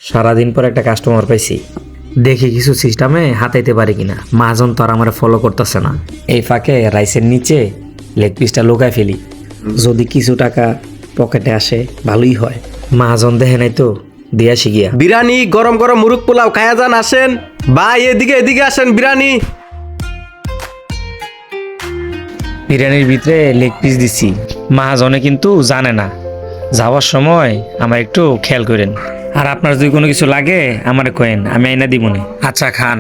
সারাদিন পর একটা কাস্টমার পাইছি, দেখি কিছু সিস্টেমে হাতাইতে পারি কিনা। মাহাজন তো আর আমার ফলো করতেছে না। এই ফাঁকে রাইসের নিচে লেগ পিসটা লুকায় ফেলি, যদি কিছু টাকা পকেটে আসে ভালোই হয়। মাহাজন দেখে নাই তো, দিয়া শিখিয়া। বিরিয়ানি গরম গরম মুরগ পোলাও খায়া যান, আসেন ভাই, এদিকে এদিকে আসেন। বিরিয়ানি বিরিয়ানির ভিতরে লেগ পিস দিছি, মাহাজনে কিন্তু জানে না। যাওয়ার সময় আমার একটু খেয়াল করেন, আর আপনার যদি কোনো কিছু লাগে আমারে কয়েন, আমি আইনা দিব মনে। আচ্ছা খান।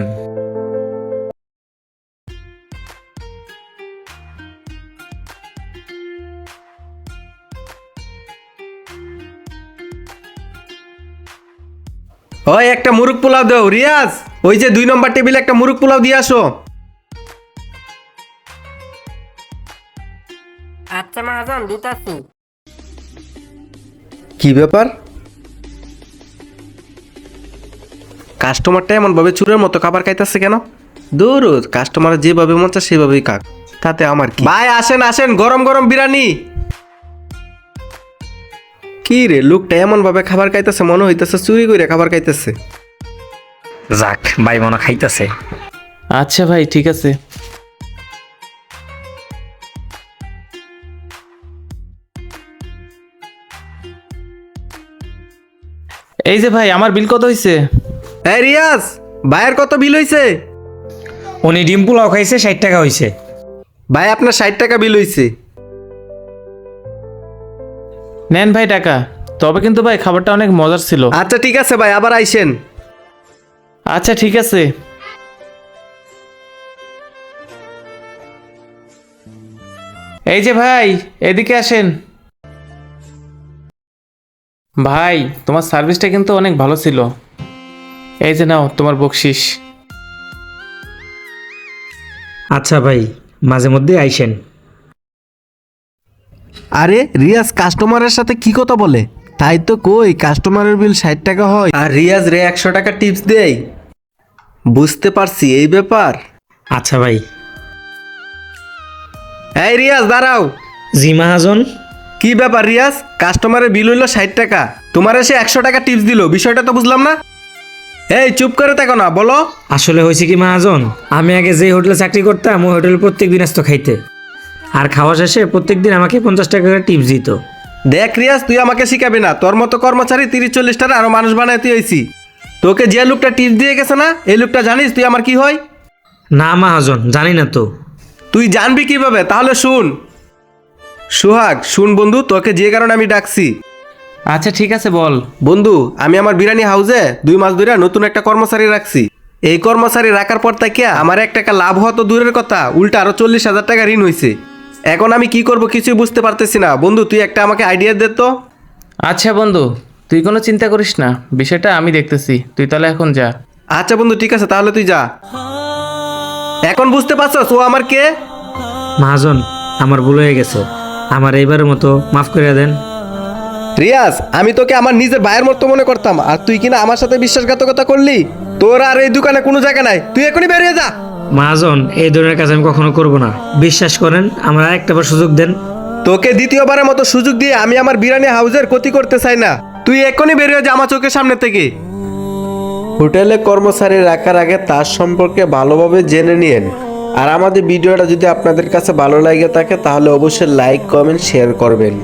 ওই একটা মুরগ পোলাও দাও। রিয়াজ, ওই যে 2 নম্বর টেবিলে একটা মুরগ পোলাও দিয়ে আসো। আচ্ছা মহাজন দিতাছি। কি ব্যাপার? কাস্টমারটা এমন ভাবে চুরের মতো খাবার খাইতেছে কেন? দূর, কাস্টমার যেভাবে মন চায় সেভাবেই খাক, তাতে আমার কি? ভাই আসেন আসেন, গরম গরম বিরিয়ানি। কি রে, লোকটা এমন ভাবে খাবার খাইতেছে, মনে হইতেছে চুরি করে খাবার খাইতেছে। যাক, ভাই মনে খাইতেছে। আচ্ছা ভাই, ঠিক আছে। এই যে ভাই, আমার বিল কত হয়েছে? এই রিয়াজ, ভাইয়ের কত বিল হইছে? উনি ডিম পোলাও খাইছে, 60 টাকা হয়েছে। ভাই আপনার 60 টাকা বিল হইছে। নেন ভাই টাকা। তবে কিন্তু ভাই খাবারটা অনেক মজার ছিল। আচ্ছা ঠিক আছে ভাই, আবার আইসেন। আচ্ছা ঠিক আছে। এই যে ভাই, এদিকে আসেন। ভাই, তোমার সার্ভিসটা কিন্তু অনেক ভালো ছিল। এই যে নাও তোমার বকশিস। আচ্ছা ভাই, মাঝে মধ্যে আইসেন। আরে রিয়াজ কাস্টমারের সাথে কি কথা বলে? তাই তো কই, কাস্টমারের বিল 60 টাকা হয় আর রিয়াজ রে 100 টাকা টিপস দেয়। বুঝতে পারছি এই ব্যাপার। আচ্ছা ভাই। এই রিয়াজ দাঁড়াও। জি মাহাজন। কি ব্যাপার রিয়াজ, কাস্টমারের বিল হইলো 60 টাকা, তোমার এসে 100 টাকা টিপস দিল, বিষয়টা তো বুঝলাম না। এই চুপ করে থাকো না, বলো। আসলে হয়েছে কি মাহাজন, আমি আগে যে হোটেলে চাকরি করতাম ওই হোটেলে প্রত্যেক দিন আসতো খাইতে, আর খাওয়া শেষে প্রত্যেক দিন আমাকে 50 টাকা করে টিপস দিত। দেখ রিয়াজ, তুই আমাকে শিখাবি না। তোর মতো কর্মচারী 30-40 টাকা আরো মানুষ বানায় তুই হয়েছি। তোকে যে লোকটা টিপস দিয়ে গেছে না, এই লোকটা জানিস তুই আমার কি হয়? না মাহাজন, জানি না তো। তুই জানবি কিভাবে? তাহলে শুন। সোহাগ শুন বন্ধু, তোকে যে কারণে আমি ডাকছি। আচ্ছা ঠিক আছে, বল। বন্ধু, আমি আমার বিরিয়ানি হাউসে 2 মাস ধরে নতুন একটা কর্মচারী রাখছি। এই কর্মচারী রাখার পর থেকে আমার 1 টাকা লাভ হওয়া তো দূরের কথা, উল্টা আরো 40,000 টাকা ঋণ হয়েছে। এখন আমি কি করব কিছুই বুঝতে পারতেছি না। বন্ধু তুই একটা আমাকে আইডিয়া দে তো। আচ্ছা বন্ধু, তুই কোনো চিন্তা করিস না, বিষয়টা আমি দেখতেছি। তুই তাহলে এখন যা। আচ্ছা বন্ধু ঠিক আছে, তাহলে তুই যা। এখন বুঝতে পারছস ও আমার কে? মাহাজন, আমার ভুল হয়ে গেছে, আমার এইবারের মতো মাফ করে দেন। রিয়াজ, আমি তোকে আমার নিজের ভাইয়ের মতো মনে করতাম, আর তুই কিনা আমার সাথে বিশ্বাসঘাতকতা করলি। তোর আর এই দোকানে কোনো জায়গা নাই, তুই এখনই বেরিয়ে যা। মাহাজন, এই ধরনের কাজ আমি কখনো করব না, বিশ্বাস করেন। আমার আরেকটাবার সুযোগ দেন। তোকে দ্বিতীয়বারের মতো সুযোগ দিয়ে আমি আমার বিরিয়ানি হাউসের ক্ষতি করতে চাই না। তুই এখনই বেরিয়ে যা আমার চোখের সামনে থেকে। হোটেলে কর্মচারী রাখার আগে তার সম্পর্কে ভালোভাবে জেনে নিন। আর আমাদের ভিডিওটা যদি আপনাদের কাছে ভালো লাগে থাকে তাহলে অবশ্যই লাইক, কমেন্ট, শেয়ার করবেন।